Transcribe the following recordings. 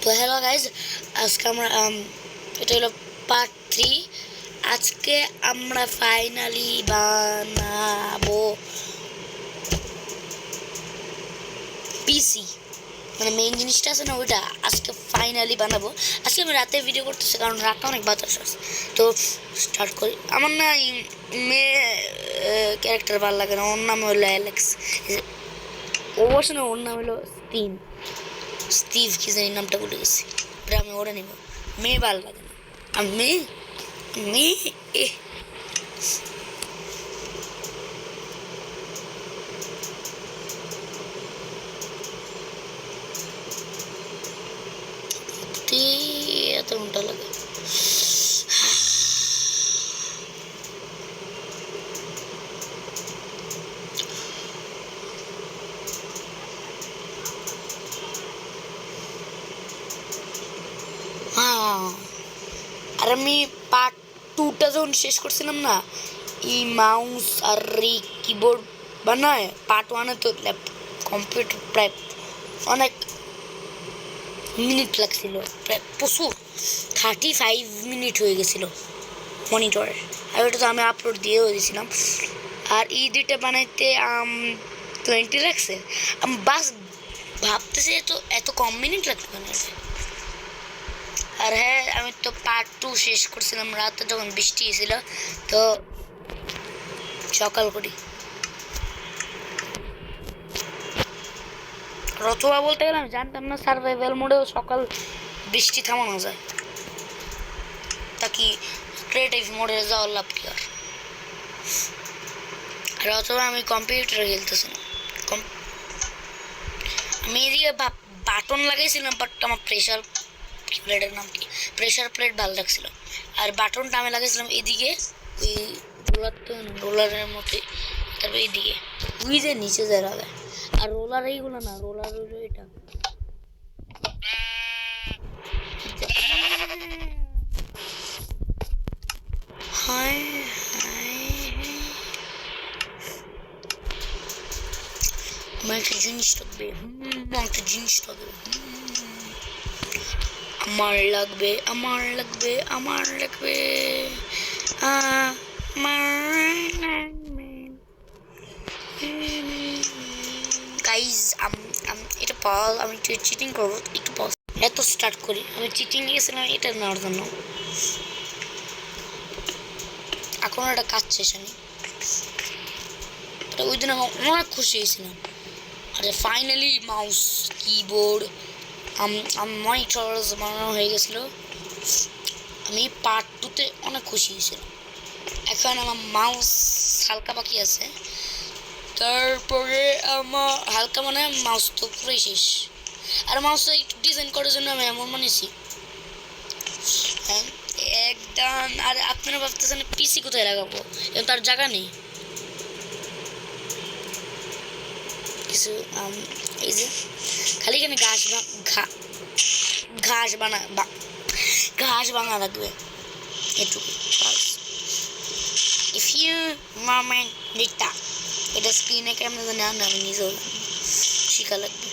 তো hello guys, আজকে আমরা এটা হলো পার্ট 3। আজকে আমরা ফাইনালি বানাবো পিসি, মানে মেইন জিনিসটা আছে না ওইটা আজকে ফাইনালি বানাবো। আজকে আমি রাতে ভিডিও করতেছি কারণ রাতটা অনেক বাতাস আছে। তো স্টার্ট করি। আমার না মেয়ে ক্যারেক্টার ভালো লাগে না, ওর নাম হলো অ্যালেক্স। ও বলছে না ওর নাম হলো স্টিভ কি জানি নামটা ভুলে গেছি। আমি ওরা নিব, মেয়ে ভালো লাগে না। আর মেয়ে মেয়ে এত ঘন্টা লাগে। আর আমি পার্ট 2টা যখন শেষ করছিলাম না, এই মাউস আর এই কিবোর্ড বানায় পার্ট 1-এ তো কম্পিউটার প্রায় অনেক মিনিট লাগছিল, প্রায় প্রচুর 35 মিনিট হয়ে গেছিল মনিটরে। আর ওটা তো আমি আপলোড দিয়েও দিয়েছিলাম। আর এই দুইটা বানাইতে 20 লাগছে। আমি বাস ভাবতেছি এত কম মিনিট লাগছে বানাইতে। আর হ্যাঁ, আমি তো পার্ট 2 শেষ করছিলাম রাতে যখন বৃষ্টি ছিল, তো সকাল করি। রচনা বলতে গেলে আমি জানতাম না সার্ভাইভাল মোডেও সকাল বৃষ্টি থামানো যায়, তা কি ক্রিয়েটিভ মোডে যাওয়ার লাভ কি? আর রচনা আমি কম্পিউটারে খেলতেছি না, আমি এদিকে বাটন লাগাইছিলাম, বাট আমার প্রেশার প্লেটের নাম কি প্রেশার প্লেট ভালো লাগছিল। আর বাটনটা আমি লাগাইছিলাম এদিকে, ওই রোলারের মধ্যে, তারপরে এইদিকে ওই যে নিচে যায় লাগায়। আর রোলার এইগুলো না, রোলার হইলো এটা। হায় আমার একটা জিনিস লাগবে, একটা জিনিস লাগবে, আমার লাগবে আমার লাগবে আমার লাগবে গাইজ। এটা পজ, আমি চিটিং করবো, একটু পজ। এত স্টার্ট করি, আমি চিটিং গেছিলাম এটা নেওয়ার জন্য। এখন একটা কাজ শেষ আমি, ওই দিন আমি অনেক খুশি হয়েছিলাম। আরে ফাইনালি মাউস কিবোর্ড মনিটরস বানানো হয়ে গেছিলো। আমি পার্ট 2-তে অনেক খুশি হয়েছিলাম। এখন আমার মাউস হালকা বাকি আছে, তারপরে আমার হালকা মানে মাউস তো পুরোই শেষ। আর মাউসটা একটু ডিজাইন করার জন্য আমি এমন বানিয়েছি একদম। আর আপনারা ভাবতেছেন পিসি কোথায় লাগাবো, এবং তার জায়গা নেই কিছু। এই যে খালি এখানে ঘাস ভাঙা লাগবে এটুকু। ইফ ইউ মোমেন্ট দিকটা এটা স্ক্রিনে কেমন জানি আনা, আমি নিজেও শিখা লাগবে।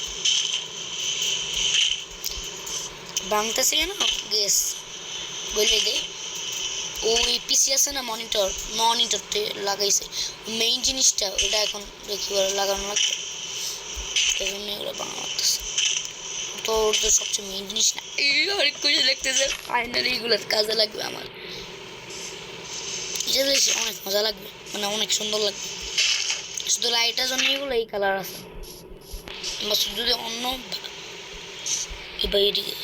ভাঙতেছে কেন গেস বলবে দে। ওই পিসি আছে না মনিটরতে লাগাইছে মেইন জিনিসটা, ওটা এখন দেখি লাগানো লাগবে, এই জন্য এগুলো বাংলা লাগতেছে। তো ওর তো সবচেয়ে মেইন জিনিস না, অনেক খুশি লাগতেছে ফাইনালি এগুলোর কাজে লাগবে আমার। এটা দেখছি অনেক মজা লাগবে, মানে অনেক সুন্দর লাগবে। শুধু লাইটের জন্য এগুলো এই কালার আছে, বা শুধু অন্য এদিকে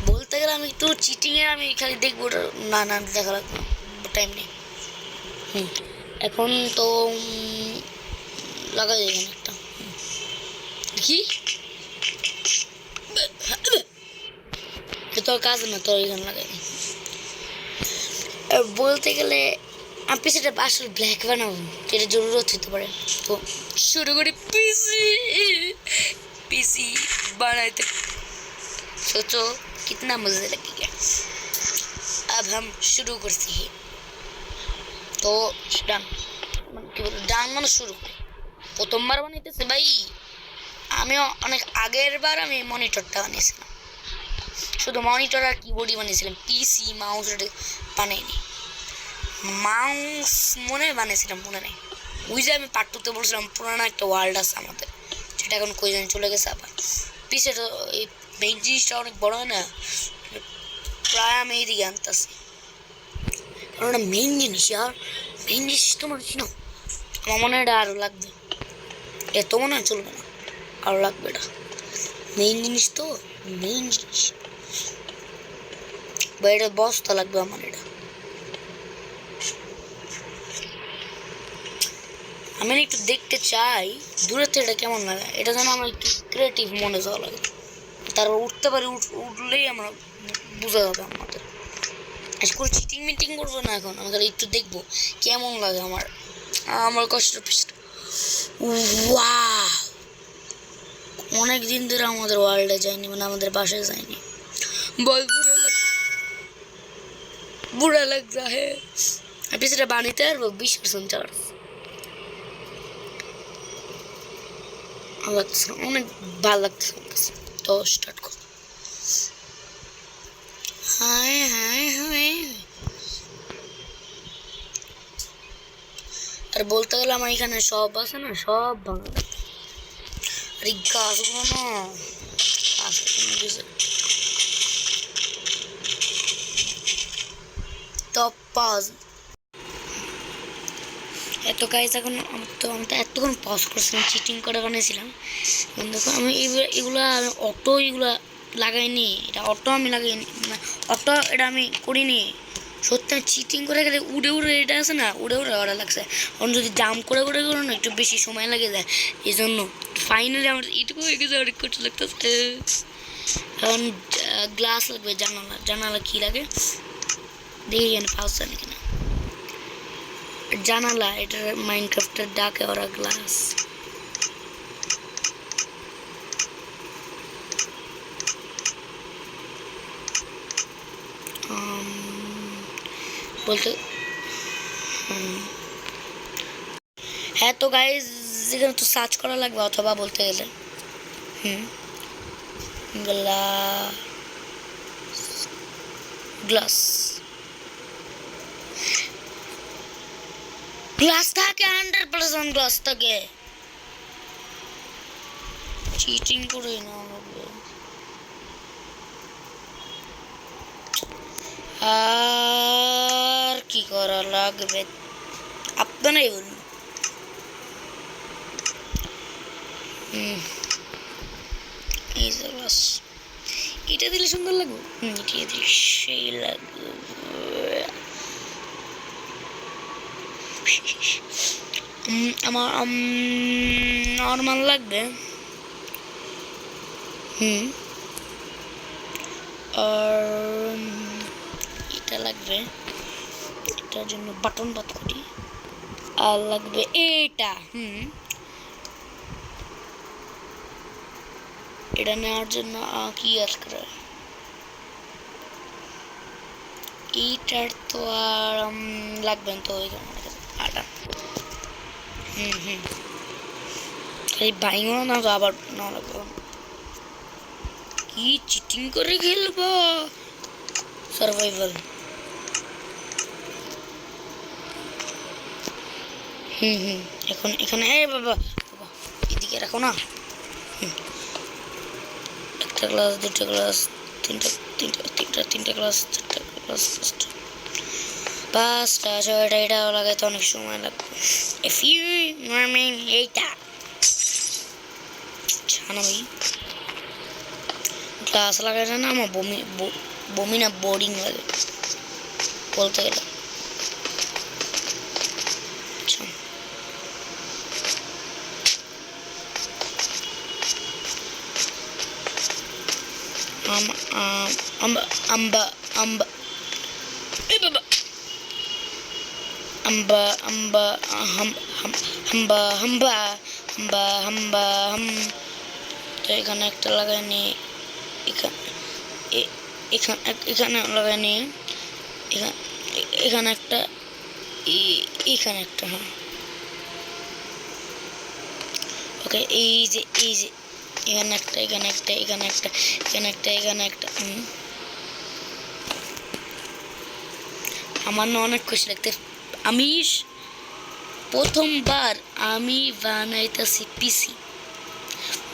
বলতে গেলে আমি একটু চিটিংয়ে আমি খালি দেখবো, না দেখা লাগবে না, টাইম নেই। এখন তো লাগাই এখানে একটা দেখি, তোর কাজ না, তোর এখানে লাগাই। বলতে গেলে আমি পিসিটা আসলে ব্ল্যাক বানাবো, যেটা জরুরত হতে পারে। তো শুরু করি পিসি बनाते, सोचो कितना मजा लगेगा। अब हम शुरू करते हैं। तो ডান মানে শুরু প্রথমবার বানাইতেছে ভাই, আমি অনেক আগের বার আমি মনিটরটা বানিয়েছিলাম, শুধু মনিটর আর কিবোর্ডই বানিয়েছিলাম, পিসি মাউস বানাইনি। মাউস মনে বানিয়েছিলাম, মনে নেই। ওই যে আমি পার্ট টুতে বলছিলাম পুরানো একটা ওয়ার্ল্ড আছে আমাদের, সেটা এখন কই জানি চলে গেছে। আবার পিসে তো এই মেইন জিনিসটা অনেক বড় হয় না, প্রায় আমি এইদিকে আনতেছি, কারণ ওটা মেইন জিনিস। আর মেইন জিনিস তোমার চিনো, আমার মনে হয় এটা আরও লাগবে, এত মনে হয় চলবে না, আরও লাগবে। এটা মেইন জিনিস তো, মেইন জিনিস, বা এটা বস্তা লাগবে আমার। এটা আমি একটু দেখতে চাই দূরের থেকে এটা কেমন লাগে, এটা যেন আমার একটু ক্রিয়েটিভ মনে যাওয়া লাগে, তারপর উঠতে পারি, উঠলেই আমরা বোঝা যাবে আমাদের। আজকে করে চিটিং মিটিং করবো না, এখন আমাদের একটু দেখবো কেমন লাগে আমার আমার কষ্ট পিসটা। ওয়াও, অনেক দিন ধরে আমাদের ওয়ার্ল্ডে যায়নি, মানে আমাদের বাসায় যায়নি। বল বুড়া লাগ যা হে, আপনি সেটা বানাইতে পারবো 20% চার্জ লাগছে, অনেক ভালো লাগতেছে আমার কাছে। তো স্টার্ট কর। হায় হায় হায়, আর বলতে গেলে আমার এখানে সব আছে না, সব ভাঙা। আর এই গাছগুলো না, টপ পাস এত গাইজ। এখন আমি তো এতক্ষণ পজ করছিলাম, চিটিং করে বানিয়েছিলাম। দেখো আমি এগুলা অটো এগুলা লাগাইনি, এটা অটো আমি লাগাইনি, মানে অটো এটা আমি করিনি। সত্যি আমি চিটিং করে গেলে উড়ে উড়ে, এটা আছে না, উড়ে উড়ে ওরা লাগছে। কারণ যদি জাম করে করে করো না, একটু বেশি সময় লাগে যায়, এই জন্য ফাইনালি আমার এইটুকু হয়ে গেছে, অনেক কষ্ট লাগতেছে। কারণ গ্লাস লাগবে, জানালা, জানালা কী লাগে দেখি এখানে পাওয়া যায় কিনা। জানালা, এটার মাইনক্রাফটের ডাকে ওরা গ্লাস। বলতে হ্যাঁ, তো গাইজ এখানে তো সার্চ করা লাগবে, অথবা বলতে গেলে গ্লাস গ্লাস থাকে, 100% গ্লাস থাকে। চিটিং করে না লাগবে। আর কি করা লাগবে আপনারাই বলুন। এই যে গ্লাস, এটা দিলে সুন্দর লাগবে, এটা দিলে সেই লাগবে। আমার নর্মাল লাগবে। আর এটা লাগবে, এটার জন্য বাটন বাদ করি। আর লাগবে এটা, এটা নেওয়ার জন্য কি আর করে, এইটার তো আর লাগবে না, তো আটা এই ভাইও না তো আবার না লাগবে। কি চিটিং করে খেলবো সার্ভাইভাল। এখন এখানে বাবা বাবা এদিকে রাখো না। একটা গ্লাস, দুটো গ্লাস, তিনটা গ্লাস, চারটা গ্লাস, পাঁচটা, ছয়টা, এটাও লাগাইতে অনেক সময় লাগবে। এইটা ছানা ভাই, গ্লাস লাগাইলে না আমার বমি না, বোরিং লাগে বলতে গেলে। amba amba amba baba amba amba hamba hamba hamba hamba তো এখানে একটা লাগাই নি, এখানে লাগাই নি, এখানে একটা, এখানে একটা। হ্যাঁ ওকে, এই যে এখানে একটা, এখানে একটা, এখানে একটা, এখানে একটা, এখানে একটা। আমার না অনেক খুশি লাগতে। আমি প্রথমবার আমি বানাইতেছি পিসি।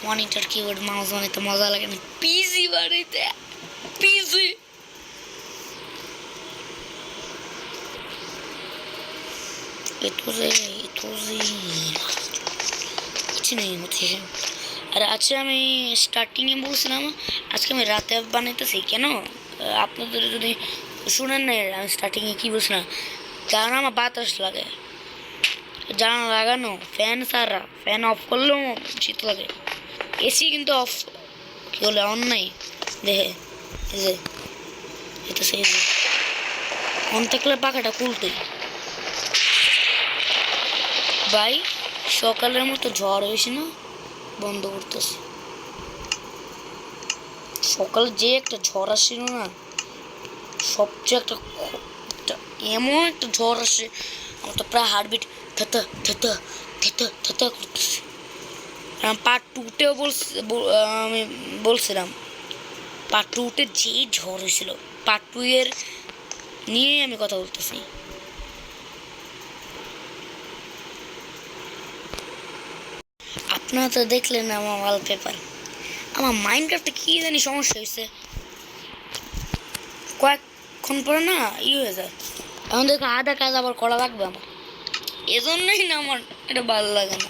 মনিটর কিবোর্ড মাউস বানাইতে মজা লাগে না, পিসি বানাইতে। পিসি কিছু নেই হচ্ছে। আর আচ্ছা, আমি স্টার্টিংয়ে বলছিলাম আজকে আমি রাতে বানাইতেছি কেন, আপনাদের যদি শুনেন না আমি স্টার্টিংয়ে কী বলছিলাম, কারণ আমার বাতাস লাগে, জানালা লাগানো, ফ্যান সারা, ফ্যান অফ করলেও শীত লাগে। এসি কিন্তু অফ কি বলে অন নাই, দেখে এই যে এটা সেই অন থাকলে পাখাটা খুলতেই। ভাই সকালের মতো ঝড় হয়েছে না, বন্ধ করতেছি। সকালে যে একটা ঝড় আসছিল না, সবচেয়ে একটা এমন একটা ঝড় আসে, আমার তো প্রায় heartbeat theta theta theta theta করতেছে। পার্ট টুতেও আমি বলছিলাম, পার্ট টুতে যে ঝড় হয়েছিল, পার্ট টু এর নিয়েই আমি কথা বলতেছি। আপনারা তো দেখলেন আমার ওয়ালপেপার। আমার মাইনক্রাফটে কী জানি সমস্যা হয়েছে, কয়েকক্ষণ পরে না হয়ে যায়। এখন দেখো আধা কাজ আবার করা লাগবে আমার, এজন্যই না আমার এটা ভালো লাগে না।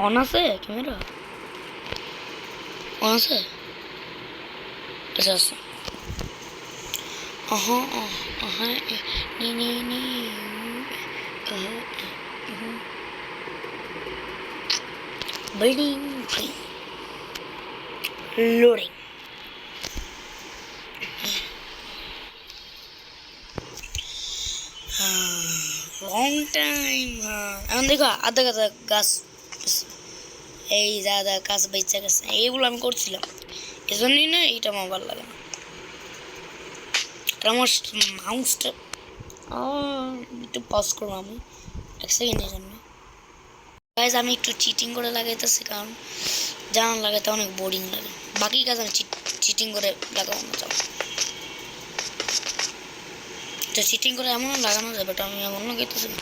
অন আছে ক্যামেরা, অন আছে, আচ্ছা আচ্ছা। Building loading. Long time. এখন দেখো আধা গাদা গাছ, এই দাদা গাছ বেঁচে গেছে, এইগুলো আমি করছিলাম, এজন্যই না এইটা আমার ভালো লাগে না। আমার মাউসটা একটু পজ করবো আমি এক সেকেন্ডের জন্য। গাইজ আমি একটু চিটিং করে লাগাইতেছি, কারণ জানান লাগাইতে অনেক বোরিং লাগে। বাকি কাজ আমি চিটিং করে লাগাবো না, যাবো তো চিটিং করে এমনও লাগানো যাবে, বাট আমি এমন লাগাইতেছি না,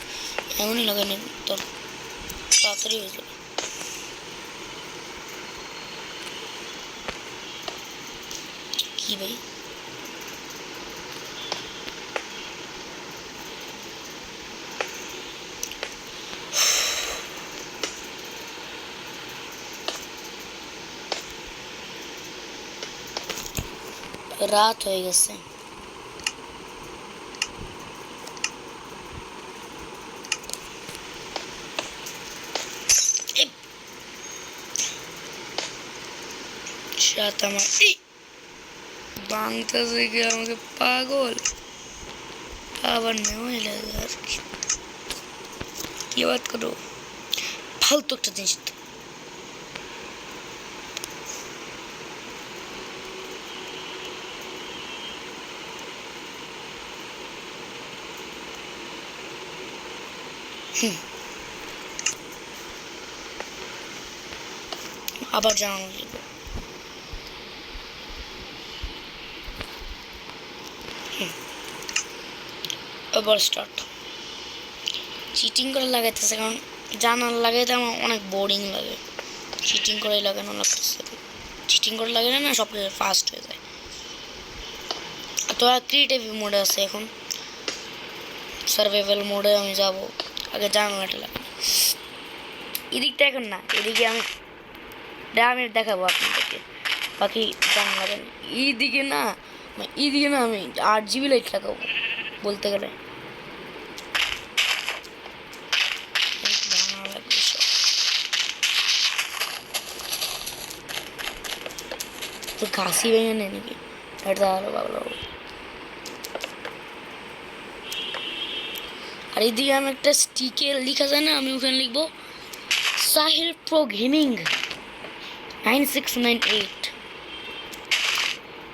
এমনই লাগাইনি তোর তাড়াতাড়ি হয়ে যাবে। কি ভাই রাত হয়ে গেছে। সাত আমার বাংলাদেশে গিয়ে আমাকে পাগল আবার নেওয়াই লাগে আর কি বাদ করো, ফালতু একটা জিনিস। আবার জানানো যাবে। আবার স্টার্ট। চিটিং করে লাগাইতেছে, কারণ জানার লাগাইতে আমার অনেক বোরিং লাগে, চিটিং করে লাগানো লাগতেছে। চিটিং করে লাগালে না সব কিছু ফাস্ট হয়ে যায়। তো ক্রিয়েটিভ মোডে আছে এখন, সার্ভাইভাল মোডে আমি যাব। আগে জানালাটা লাগে এদিকটা, এখন না এদিকে আমি দেখাবো আপনাদেরকে। বাকি জানা লাগান এইদিকে না, এইদিকে না আমি 8 GB লাইট লাগাবো বলতে গেলে। তো কাশি ভেঙে নেই নাকি, এটা আরো ভালো। আর এইদিকে আমি একটা স্টিকে লেখা যায় না, আমি ওখানে লিখবো সাহিল প্রো গেমিং 9698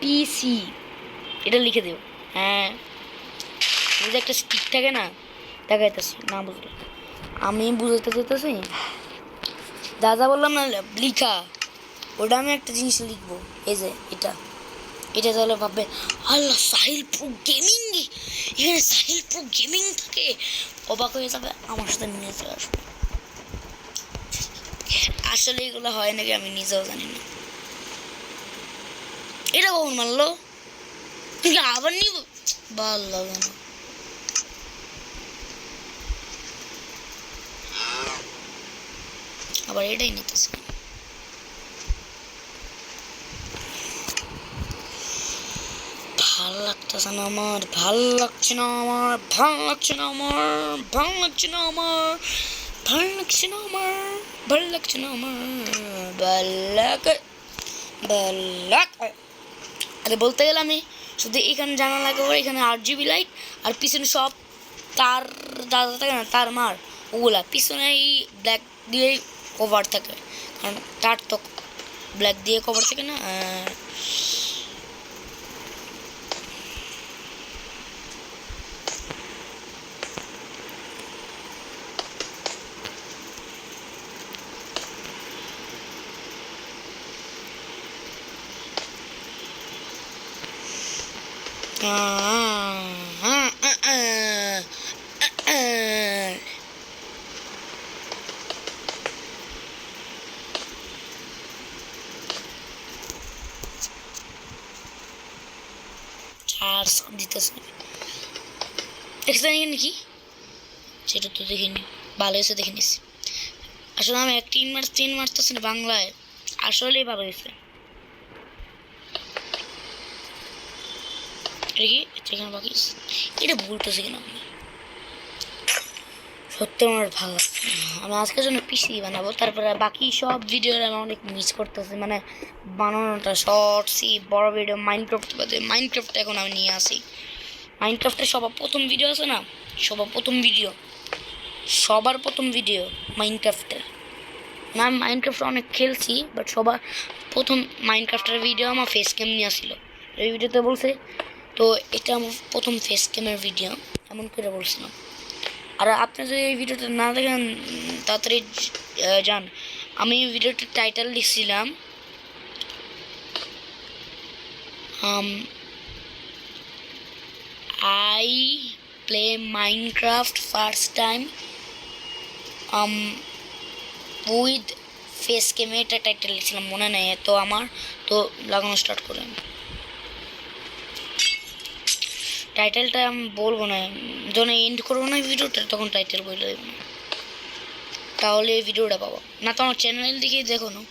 পিসি, এটা লিখে দেব। হ্যাঁ, ওই যে একটা স্টিক থাকে না, দেখাইতেছি না বুঝলে আমি বুঝাইতে চাইতেছি যা যা বললাম না লিখা ওটা আমি একটা জিনিস লিখবো এই যে এটা এটা তাহলে ভাববে আল্লাহ সাহিল প্রো গেমিং এখানে সাহিল প্রো গেমিং থাকে অবাক হয়ে যাবে আমার সাথে নিয়ে চলে আসবে আসলে এগুলো হয় নাকি আমি নিজেও জানি না এটা কখন মারলো তুই আবার নিব ভাল লাগে না আবার এটাই নিতেছে ভাল লাগতেছে না আমার ভাল লাগছে না আমার ভাল লাগছে না আমার ভাল লাগছে না আমার ভাল লাগছে না আমার ভাল লাগছে না আমার ভাল লাগে ভাল লাগে আরে বলতে গেলে আমি শুধু এখানে জানা লাগাবো এখানে 8 GB লাইট আর পিছনে সব তার দাদা থাকে না তার মার ওগুলা পিছনে এই ব্ল্যাক দিয়ে কভার থাকে কারণ তার তো ব্ল্যাক দিয়ে কভার থাকে না চার্জ দিতেছে দেখছেন এখানে কি সেটা তো দেখিনি ভালো হয়েছে দেখে নিস আসলে আমি এক 3 মারতেছি না বাংলায় আসলেই ভালো হয়েছে এটা কি এখানে বাকি এটা বলতেছে কিনা আমি সত্যি আমার ভালো লাগছে আমি আজকের জন্য পিসি বানাবো তারপরে বাকি সব ভিডিও আমি অনেক মিস করতেছি মানে বানানোটা শর্টসই বড় ভিডিও মাইনক্রাফট বাদে মাইনক্রাফট এখন আমি নিয়ে আসি মাইনক্রাফটের সবার প্রথম ভিডিও আছে না সবার প্রথম ভিডিও মাইনক্রাফটের না আমি মাইনক্রাফট অনেক খেলছি বাট সবার প্রথম মাইনক্রাফটের ভিডিও আমার ফেস ক্যাম নিয়ে আসছিল এই ভিডিওতে বলছে তো এটা আমার প্রথম ফেস ক্যামের ভিডিও এমন করে বলছিলাম আর আপনি যদি এই ভিডিওটা না দেখেন তাড়াতাড়ি যান আমি ভিডিওটার টাইটেল লিখছিলাম I play Minecraft first time with face cam এটা টাইটেল লিখছিলাম মনে নেই তো আমার তো লাগানো স্টার্ট করেন টাইটেলটা আমি বলবো না যখন এন্ড করবো না ভিডিওটা তখন টাইটেল বলে দেবো না তাহলে এই ভিডিওটা পাবো না তো আমার চ্যানেল দিকে দেখো না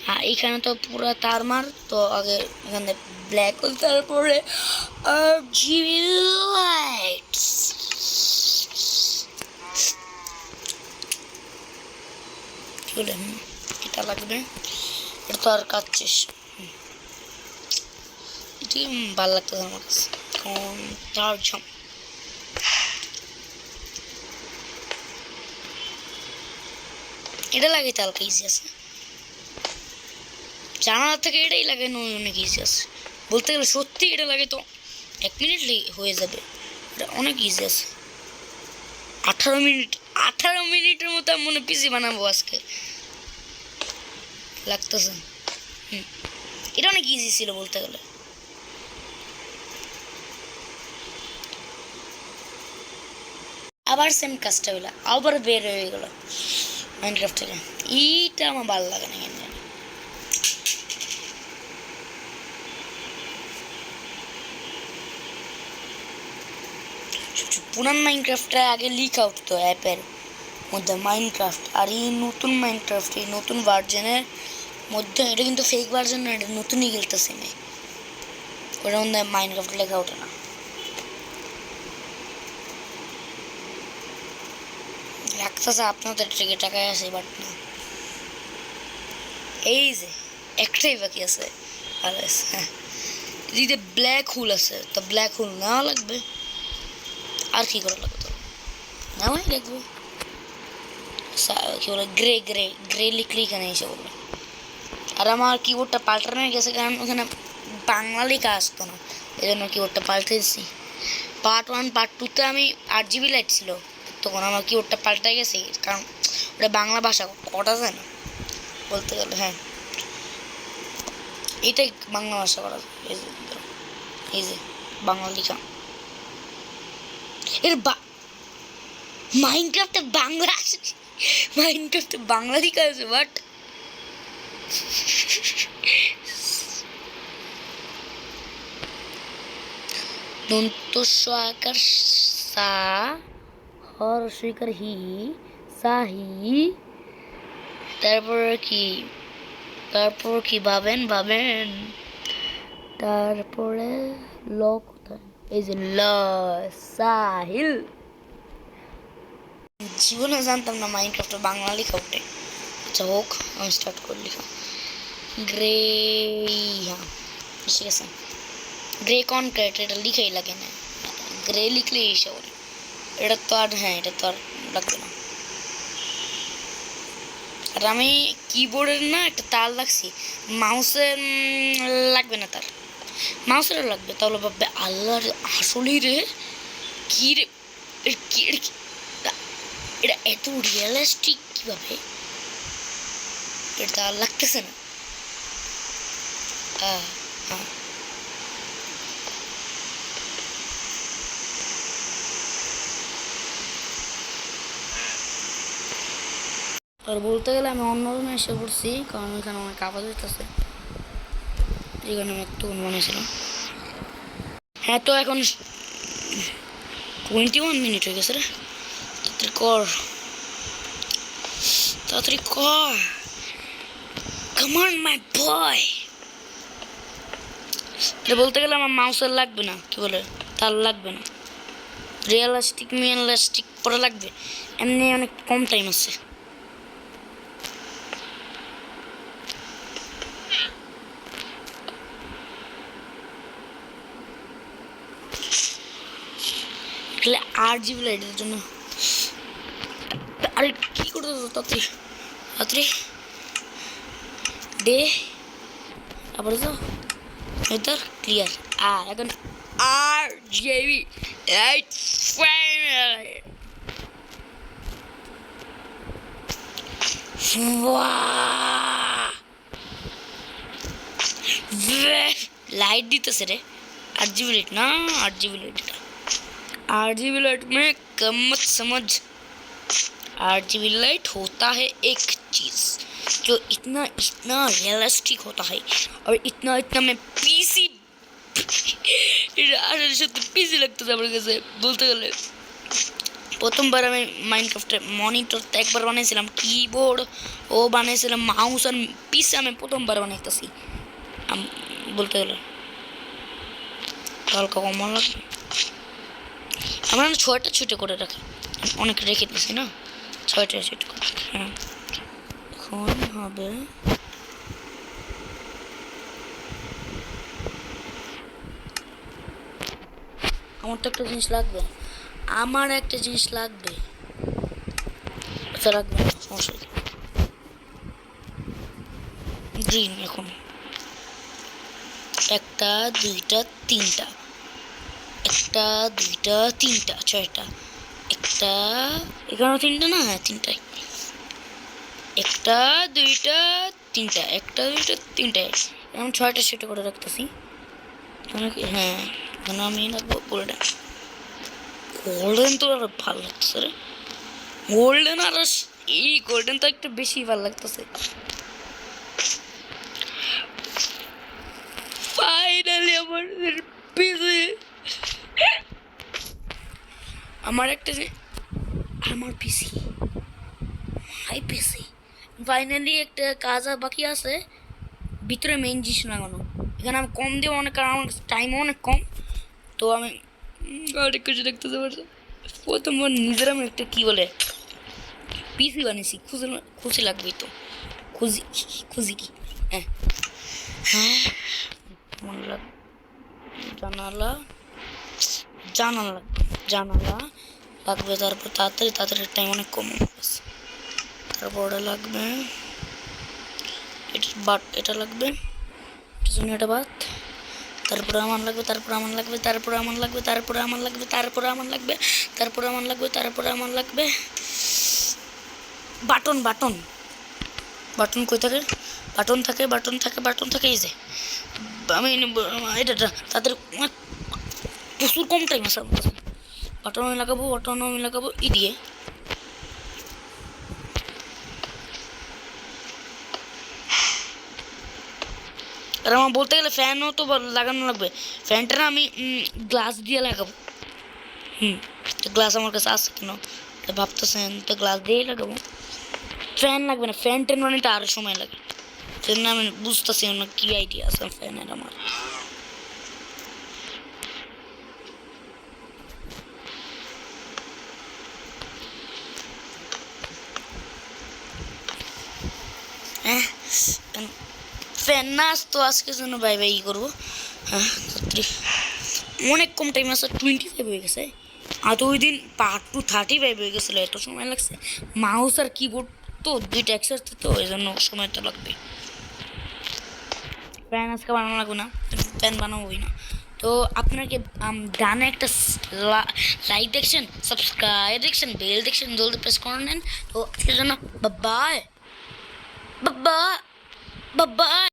হ্যাঁ এইখানে তো পুরো তার মার তো আগে এখানে ব্ল্যাক হোল তারপরে জিবি লাইটস চলে এটা লাগবে এটা তো আর কাজ শেষ এটি ভালো লাগতেছে আমার কাছে তার ঝাম এটা লাগে হালকা ইজি আছে জানালা থেকে এটাই লাগে অনেক ইজি আছে বলতে গেলে সত্যি এটা লাগে তো 1 মিনিট হয়ে যাবে এটা অনেক ইজি আছে 18 মিনিটের মতো মনে পিসি বানাবো আজকে লাগতেছে এটা অনেক ইজি ছিল বলতে গেলে আবার সেম কাজটা হইলো আবার বের হয়ে গেল মাইনক্রাফট থেকে এইটা আমার ভালো লাগে না কেন পুরান মাইনক্রাফটটা আগে লিক উঠতো অ্যাপের মধ্যে মাইনক্রাফট আর এই নতুন মাইনক্রাফট এই নতুন ভার্জনের মধ্যে এটা কিন্তু ফেক ভার্জন না এটা নতুনই খেলতেছে আমি ওটার মধ্যে মাইনক্রাফট লেখা ওঠে না লাগতেছে আপনাদের থেকে টাকায় আছে বাট না এই যে একটাই বাকি আছে ভালো আছে এদিকে ব্ল্যাক হোল আছে তো ব্ল্যাক হোল নেওয়া লাগবে আর কি করা লাগবে তো নেওয়াই লাগবে কি বলে গ্রে লিখলে এখানে এসে বলবে আর আমার কিবোর্ডটা পাল্টানো গেছে কারণ ওখানে বাংলা লেখা আসতো না এই জন্য কিবোর্ডটা পাল্টে দিচ্ছি পার্ট 1 পার্ট 2 তে আমি 8 GB লাইট ছিল, তখন আমার কিবোর্ডটা পাল্টে গেছে, কারণ ওটা বাংলা ভাষা কটা যায় না বলতে গেলে। হ্যাঁ, এটাই বাংলা ভাষা করা যায়। এই যে বাংলা লেখা, এর মাইনক্রাফটে বাংলা আছে, মাইনক্রাফটে বাংলা লেখা আছে, বাট দন্ত আকার সা, হর স্বীকার হি, সাহি, তারপর কি ভাবেন, তারপরে ল কোথায়, এই যে ল, সাহিল। জীবনে জানতাম না মাইনক্রাফটে বাংলা লেখা ওঠে। আচ্ছা হোক, আমি স্টার্ট করে লেখা গ্রে, হ্যাঁ ঠিক আছে, গ্রে কনক্রিট, এটা লিখেই লাগে না, গ্রে লিখলে এসে ওরে, এটা তো আর, হ্যাঁ এটা তো আর লাগবে না। আর আমি কিবোর্ডের না একটা তার লাগছি, মাউসের লাগবে না, তার মাউসেরও লাগবে, তাহলে ভাববে আল্লাহ আসলেই রে, কি রে, এটা এত রিয়েলিস্টিক কিভাবে, এটা আর লাগতেছে না। হ্যাঁ, আর বলতে গেলে আমি অন্য রুমে এসে পড়ছি, কারণ এখানে অনেক আওয়াজ হইতেছে, এখানে আমি একটু বানিয়েছিলাম। হ্যাঁ, তো এখন 21 মিনিট হয়ে গেছে রে, তাড়াতাড়ি কর, কাম অন মাই বয়। এটা বলতে গেলে আমার মাউসের লাগবে না, কি বলে, তার লাগবে না, রিয়েলিস্টিক পরে লাগবে, এমনি অনেক কম টাইম আছে। তাহলে 8 GB লাইটের জন্য, আরে কি করতে তাড়াতাড়ি ডে, আবার তো এটার ক্লিয়ার। এখন 8 GB লাইট ফাইনালি, लाइट दिते रे 8 GB लाइट ना, 8 GB लाइट, 8 GB लाइट में कम मत समझ। 8 GB लाइट होता है एक चीज जो इतना रियलिस्टिक होता है, और इतना मैं पीसी पीसी लगता था আমার কাছে বলতে গেলে। প্রথমবার আমি মাইনক্রাফটে মনিটর তো একবার বানিয়েছিলাম, কিবোর্ড ও বানিয়েছিলাম, মাউস আর পিসি আমি প্রথমবার বানাইতেছি বলতে গেলে। হালকা কমন লাগবে, আমরা 6টা ছোটো করে রাখি, অনেক রেখে দিয়েছি না, 6টা ছোটো করে। হ্যাঁ, এখন হবে আমার তো একটা জিনিস লাগবে, আমার একটা জিনিস লাগবে, আচ্ছা লাগবে না, সমস্যা নেই। গ্রিন এখন 1টা 2টা 3টা, 1টা 2টা 3টা 6টা, 1টা এখানে 3টা না, হ্যাঁ 3টাই, 1টা 2টা 3টা, 1টা 2টা 3টা, এখন 6টা সেটা করে রাখতেছি। হ্যাঁ, এখন আমি রাখবো গোল্ডেন, গোল্ডেন তো আর ভালো লাগতেছে রে, গোল্ডেন আর এই গোল্ডেন তো একটু বেশি ভালো লাগতেছে। ফাইনালি আমাদের পিসি, আমার একটা আমার পিসি, হাই পিসি, ফাইনালি একটা কাজ বাকি আছে, ভিতরে মেইন জিনিস লাগানো। এখানে আমি কম দেবো অনেক, কারণ আমার টাইম অনেক কম, তো আমি অনেক কিছু দেখতে পারছি। প্রথমবার নিজের আমি একটা কী বলে পিসি বানিয়েছি, খুশি লাগবেই তো, খুশি কি, হ্যাঁ হ্যাঁ মনে লাগ, জানালা লাগবে, তারপর তাড়াতাড়ি টাইম অনেক কম আছে, তারপর ওটা লাগবে, এটা লাগবে, এটা বাদ, তারপরে আমার লাগবে, তারপরে আমার লাগবে, তারপরে আমার লাগবে, তারপরে আমার লাগবে, তারপরে আমার লাগবে, তারপরে আমার লাগবে, তারপরে আমার লাগবে বাটন। বাটন বাটন কই থাকে? বাটন থাকে, বাটন থাকে, বাটন থাকে। এই যে আমি এটা তাদের প্রচুর কম টাইম আছে আমার কাছে। বাটন আমি লাগাবো, বাটন আমি লাগাবো ই দিয়ে। আর আমার বলতে গেলে ফ্যানও তো লাগানো লাগবে। ফ্যানটা না আমি গ্লাস দিয়ে লাগাবো। তো গ্লাস আমার কাছে আছে কেন ভাবতেছেন? তো গ্লাস দিয়েই লাগাবো। ফ্যান লাগবে না, ফ্যান টেন বানাইতে আরও সময় লাগে। সেজন্য আমি বুঝতেছি না কী আইডিয়া আছে ফ্যানের আমার। হ্যাঁ ফ্যান না আসতো আজকের জন্য বাই বাই করবো। হ্যাঁ অনেক কম টাইম আছে, 25 হয়ে গেছে। আর তো ওই দিন পার্ট 2 35 হয়ে গেছিলো, এত সময় লাগছে। মাউস আর কিবোর্ড তো দুইটা একসাথে, তো এই জন্য সময় তো লাগবে। ফ্যান আজকে বানানো লাগবে না, ফ্যান বানাবোই না। তো আপনাকে ডানে একটা লাইক দেখছেন, সাবস্ক্রাইব দেখছেন, বেল দেখছেন, জলদি প্রেস করে নেন। তো আজকের জন্য বাবাই বাবাই বাবাই।